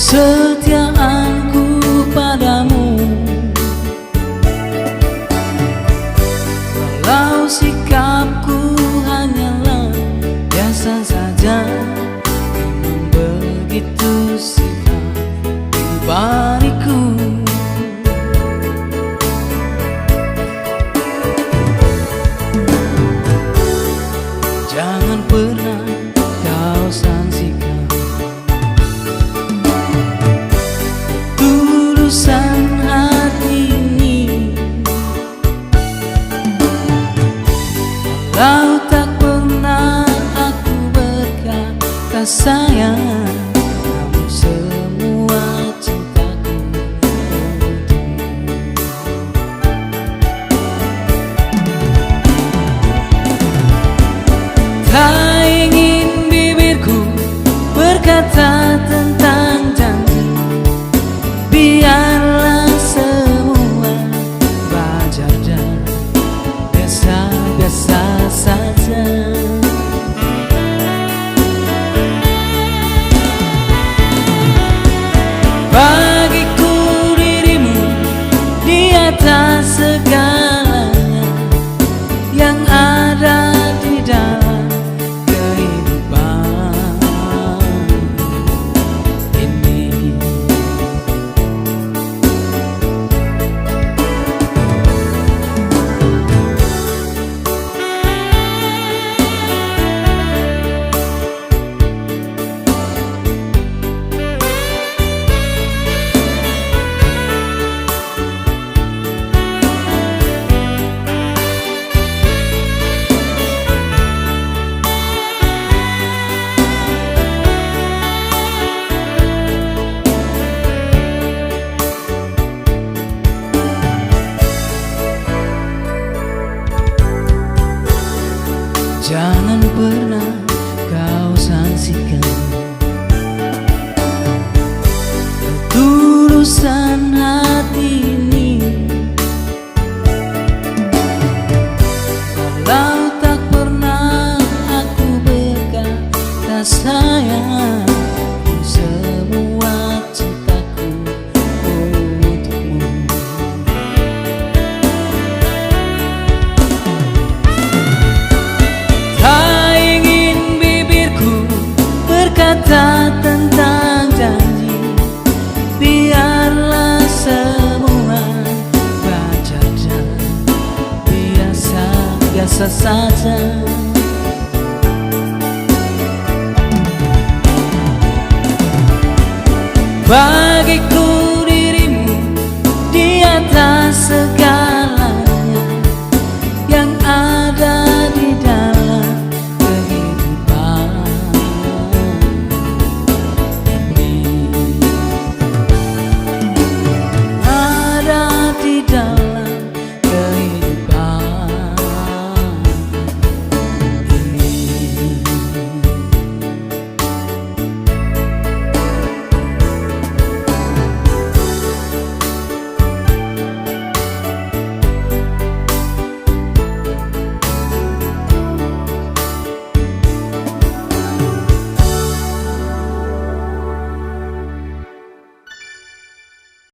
kesetiaanku padamu. Walau sikapku hanyalah biasa saja, memang begitu sifat pribadiku. Jangan pernah kau sangsikan ketulusan hati ini. Walau tak pernah aku berkata sayang, namun semua cintaku untukmu. Tak ingin bibirku berkata tentang janji, biarlah semua wajar dan biasa-biasa saja. Bagiku dirimu di atas segalanya yang ada di dalam kehidupan ini. Jangan pernah kau sangsikan ketulusan hati ini. Walau tak pernah aku berkata sayang, semua cintaku untukmu. Tak ingin bibirku berkata